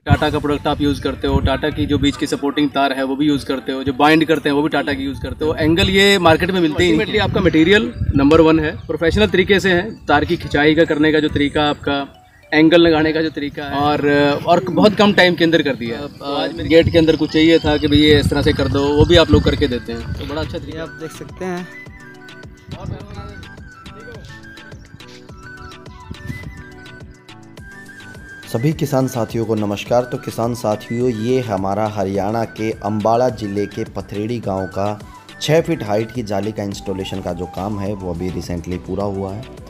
टाटा का प्रोडक्ट आप यूज़ करते हो, टाटा की जो बीच की सपोर्टिंग तार है वो भी यूज़ करते हो, जो बाइंड करते हैं वो भी टाटा की यूज़ करते हो। एंगल ये मार्केट में मिलते ही नहीं। आपका मटेरियल नंबर 1 है, प्रोफेशनल तरीके से है, तार की खिंचाई का करने का जो तरीका, आपका एंगल लगाने का जो तरीका है, और बहुत कम टाइम के अंदर कर दिया। आज मेरे गेट के अंदर कुछ चाहिए था कि भाई ये इस तरह से कर दो, वो भी आप लोग करके देते हैं, तो बड़ा अच्छा तरीका आप देख सकते हैं। सभी किसान साथियों को नमस्कार। तो किसान साथियों, ये हमारा हरियाणा के अम्बाड़ा ज़िले के पथरेड़ी गांव का 6 फीट हाइट की जाली का इंस्टॉलेशन का जो काम है वो अभी रिसेंटली पूरा हुआ है।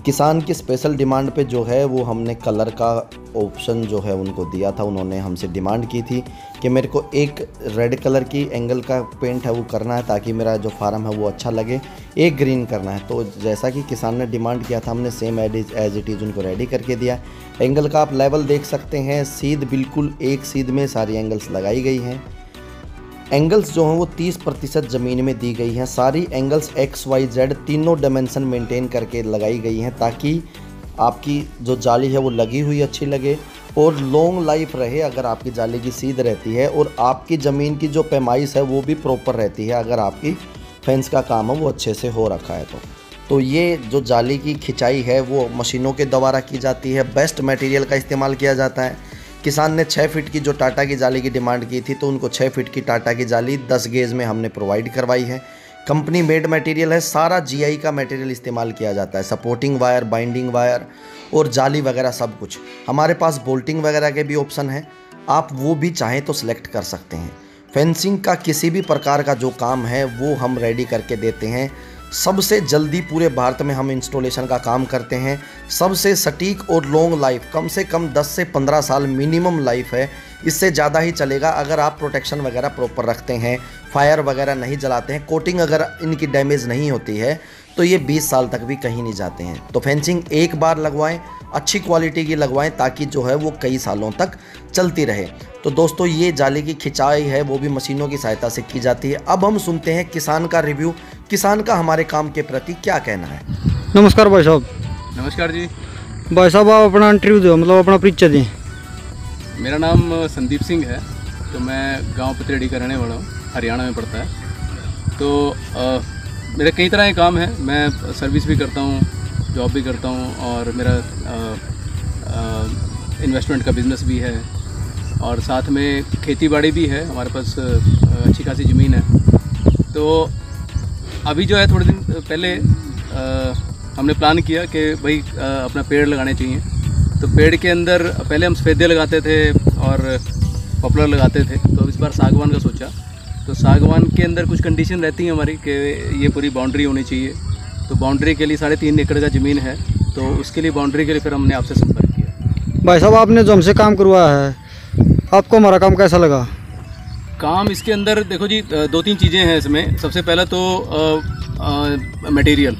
किसान की स्पेशल डिमांड पे जो है वो हमने कलर का ऑप्शन जो है उनको दिया था। उन्होंने हमसे डिमांड की थी कि मेरे को एक रेड कलर की एंगल का पेंट है वो करना है ताकि मेरा जो फार्म है वो अच्छा लगे, एक ग्रीन करना है। तो जैसा कि किसान ने डिमांड किया था, हमने सेम एज इट इज़ उनको रेडी करके दिया। एंगल का आप लेवल देख सकते हैं, सीध बिल्कुल एक सीध में सारी एंगल्स लगाई गई हैं। एंगल्स जो हैं वो 30% ज़मीन में दी गई हैं। सारी एंगल्स XYZ तीनों डायमेंशन मेंटेन करके लगाई गई हैं ताकि आपकी जो जाली है वो लगी हुई अच्छी लगे और लॉन्ग लाइफ रहे। अगर आपकी जाली की सीध रहती है और आपकी ज़मीन की जो पैमाइश है वो भी प्रॉपर रहती है, अगर आपकी फेंस का काम है वो अच्छे से हो रखा है तो ये जो जाली की खिंचाई है वो मशीनों के द्वारा की जाती है। बेस्ट मटेरियल का इस्तेमाल किया जाता है। किसान ने 6 फीट की जो टाटा की जाली की डिमांड की थी तो उनको 6 फीट की टाटा की जाली 10 गेज में हमने प्रोवाइड करवाई है। कंपनी मेड मटेरियल है, सारा GI का मटेरियल इस्तेमाल किया जाता है। सपोर्टिंग वायर, बाइंडिंग वायर और जाली वगैरह सब कुछ। हमारे पास बोल्टिंग वगैरह के भी ऑप्शन है, आप वो भी चाहें तो सिलेक्ट कर सकते हैं। फेंसिंग का किसी भी प्रकार का जो काम है वो हम रेडी करके देते हैं। सबसे जल्दी पूरे भारत में हम इंस्टॉलेशन का काम करते हैं। सबसे सटीक और लॉन्ग लाइफ, कम से कम 10 से 15 साल मिनिमम लाइफ है, इससे ज़्यादा ही चलेगा अगर आप प्रोटेक्शन वगैरह प्रॉपर रखते हैं, फायर वगैरह नहीं जलाते हैं, कोटिंग अगर इनकी डैमेज नहीं होती है तो ये 20 साल तक भी कहीं नहीं जाते हैं। तो फेंसिंग एक बार लगवाएं, अच्छी क्वालिटी की लगवाएं ताकि जो है वो कई सालों तक चलती रहे। तो दोस्तों, ये जाली की खिंचाई है वो भी मशीनों की सहायता से की जाती है। अब हम सुनते हैं किसान का रिव्यू, किसान का हमारे काम के प्रति क्या कहना है। नमस्कार भाई साहब। नमस्कार जी। भाई साहब, आप अपना इंटरव्यू दो, मतलब अपना परिचय दें। मेरा नाम संदीप सिंह है, तो मैं गांव पथरेड़ी का रहने वाला हूँ, हरियाणा में पड़ता है। तो मेरे कई तरह के काम हैं, मैं सर्विस भी करता हूँ, जॉब भी करता हूँ, और मेरा इन्वेस्टमेंट का बिज़नेस भी है, और साथ में खेती बाड़ी भी है। हमारे पास अच्छी खासी ज़मीन है। तो अभी जो है थोड़े दिन पहले हमने प्लान किया कि भाई अपना पेड़ लगाने चाहिए। तो पेड़ के अंदर पहले हम सफ़ेदे लगाते थे और पॉपुलर लगाते थे, तो इस बार सागवान का सोचा। तो सागवान के अंदर कुछ कंडीशन रहती है हमारी कि ये पूरी बाउंड्री होनी चाहिए। तो बाउंड्री के लिए 3.5 एकड़ का ज़मीन है, तो उसके लिए बाउंड्री के लिए फिर हमने आपसे संपर्क किया। भाई साहब, आपने जो हमसे काम करवाया है, आपको हमारा काम कैसा लगा? काम इसके अंदर देखो जी, 2-3 चीज़ें हैं इसमें। सबसे पहला तो मटेरियल।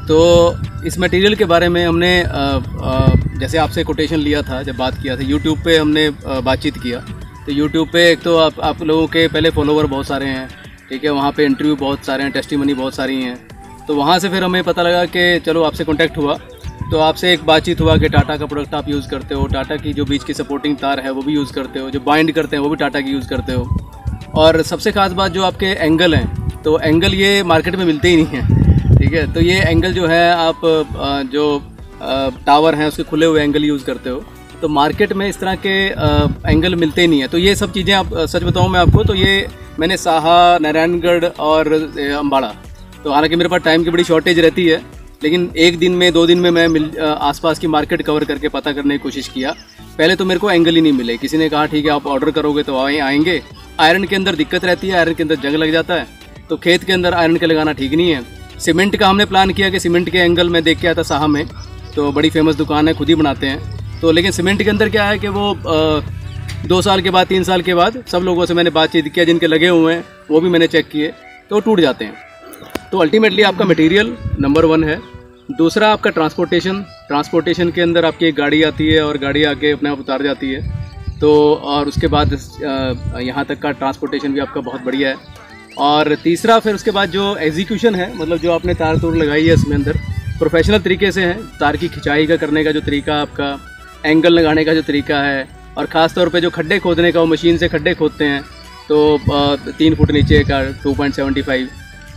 तो इस मटेरियल के बारे में हमने जैसे आपसे कोटेशन लिया था, जब बात किया था, यूट्यूब पे हमने बातचीत किया। तो यूट्यूब पे एक तो आप लोगों के पहले फॉलोवर बहुत सारे हैं, ठीक है, वहाँ पे इंटरव्यू बहुत सारे हैं, टेस्टिमनी बहुत सारी हैं। तो वहाँ से फिर हमें पता लगा कि चलो आपसे कांटेक्ट हुआ, तो आपसे एक बातचीत हुआ कि टाटा का प्रोडक्ट आप यूज़ करते हो, टाटा की जो बीच की सपोर्टिंग तार है वो भी यूज़ करते हो, जो बाइंड करते हैं वो भी टाटा की यूज़ करते हो, और सबसे खास बात जो आपके एंगल हैं, तो एंगल ये मार्केट में मिलते ही नहीं हैं, ठीक है। तो ये एंगल जो है आप जो टावर हैं उसके खुले हुए एंगल यूज़ करते हो, तो मार्केट में इस तरह के एंगल मिलते ही नहीं है। तो ये सब चीज़ें आप सच बताऊँ मैं आपको, तो ये मैंने साहा, नारायणगढ़ और अम्बाड़ा, तो हालांकि मेरे पास टाइम की बड़ी शॉर्टेज रहती है, लेकिन 1 दिन में 2 दिन में मैं आसपास की मार्केट कवर करके पता करने की कोशिश किया। पहले तो मेरे को एंगल ही नहीं मिले। किसी ने कहा ठीक है आप ऑर्डर करोगे तो आएंगे। आयरन के अंदर दिक्कत रहती है, आयरन के अंदर जंग लग जाता है, तो खेत के अंदर आयरन के लगाना ठीक नहीं है। सीमेंट का हमने प्लान किया कि सीमेंट के एंगल में देख के आया था साहा में, तो बड़ी फेमस दुकान है, खुद ही बनाते हैं। तो लेकिन सीमेंट के अंदर क्या है कि वो 2 साल के बाद, 3 साल के बाद सब लोगों से मैंने बातचीत किया, जिनके लगे हुए हैं वो भी मैंने चेक किए, तो टूट जाते हैं। तो अल्टीमेटली आपका मटेरियल नंबर 1 है। दूसरा आपका ट्रांसपोर्टेशन के अंदर आपकी एक गाड़ी आती है और गाड़ी आके अपने आप उतार जाती है, तो और उसके बाद यहाँ तक का ट्रांसपोर्टेशन भी आपका बहुत बढ़िया है। और तीसरा फिर उसके बाद जो एग्जीक्यूशन है, मतलब जो आपने तार तूर लगाई है इसमें अंदर प्रोफेशनल तरीके से है। तार की खिंचाई का करने का जो तरीका, आपका एंगल लगाने का जो तरीका है, और ख़ास तौर पे जो खड्डे खोदने का, वो मशीन से खड्डे खोदते हैं तो 3 फुट नीचे का 2.75,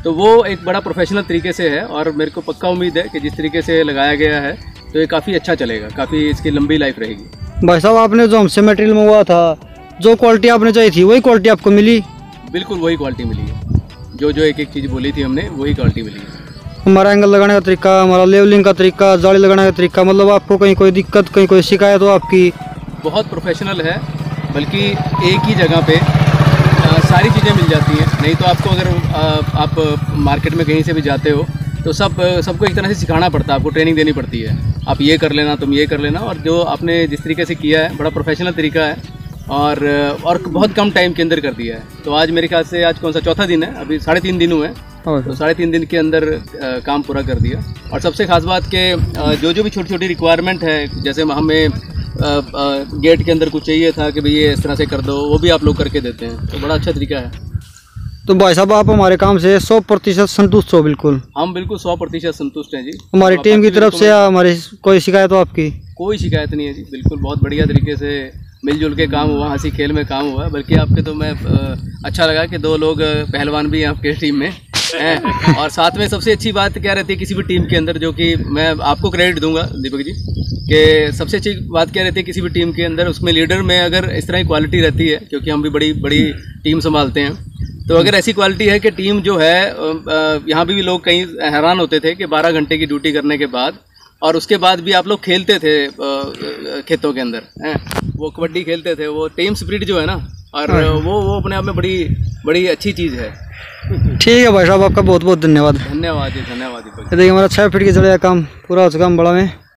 तो वो एक बड़ा प्रोफेशनल तरीके से है। और मेरे को पक्का उम्मीद है कि जिस तरीके से लगाया गया है तो ये काफ़ी अच्छा चलेगा, काफ़ी इसकी लंबी लाइफ रहेगी। भाई साहब, आपने जो हमसे मटेरियल मंगवाया था, जो क्वालिटी आपने चाहिए थी वही क्वालिटी आपको मिली? बिल्कुल वही क्वालिटी मिली है, जो एक एक चीज़ बोली थी हमने वही क्वालिटी मिली है। हमारा एंगल लगाने का तरीका, हमारा लेवलिंग का तरीका, जाली लगाने का तरीका, मतलब आपको कहीं कोई दिक्कत, कहीं कोई शिकायत हो आपकी? बहुत प्रोफेशनल है, बल्कि एक ही जगह पे सारी चीज़ें मिल जाती हैं। नहीं तो आपको अगर आप मार्केट में कहीं से भी जाते हो तो सबको एक तरह से सिखाना पड़ता है, आपको ट्रेनिंग देनी पड़ती है, आप ये कर लेना, तुम ये कर लेना। और जो आपने जिस तरीके से किया है, बड़ा प्रोफेशनल तरीका है और बहुत कम टाइम के अंदर कर दिया है। तो आज मेरे ख्याल से आज कौन सा चौथा दिन है, अभी 3.5 दिन हुए हैं, तो 3.5 दिन के अंदर काम पूरा कर दिया। और सबसे खास बात कि जो भी छोटी छोटी रिक्वायरमेंट है, जैसे हमें गेट के अंदर कुछ चाहिए था कि भाई ये इस तरह से कर दो, वो भी आप लोग करके देते हैं, तो बड़ा अच्छा तरीका है। तो भाई साहब, आप हमारे काम से 100% संतुष्ट हो? बिल्कुल, हम बिल्कुल 100% संतुष्ट हैं जी। हमारी टीम की तरफ से या हमारी कोई शिकायत हो आपकी? कोई शिकायत नहीं है जी, बिल्कुल बहुत बढ़िया तरीके से मिलजुल के काम हुआ, हंसी खेल में काम हुआ। बल्कि आपके तो मैं अच्छा लगा कि 2 लोग पहलवान भी हैं आपके टीम में हैं। और साथ में सबसे अच्छी बात क्या रहती है किसी भी टीम के अंदर, जो कि मैं आपको क्रेडिट दूंगा दीपक जी, कि सबसे अच्छी बात क्या रहती है किसी भी टीम के अंदर, उसमें लीडर में अगर इस तरह की क्वालिटी रहती है, क्योंकि हम भी बड़ी बड़ी टीम संभालते हैं, तो अगर ऐसी क्वालिटी है कि टीम जो है, यहाँ भी लोग कहीं हैरान होते थे कि 12 घंटे की ड्यूटी करने के बाद, और उसके बाद भी आप लोग खेलते थे खेतों के अंदर हैं, वो कबड्डी खेलते थे, वो टीम स्पिरिट जो है ना, और वो अपने आप में बड़ी अच्छी चीज़ है। ठीक है भाई साहब, आपका बहुत बहुत धन्यवाद। धन्यवाद जी, धन्यवाद दीपक। देखिए, हमारा 6 फीट की जड़े का काम पूरा हो चुका है अम्बाड़ा में।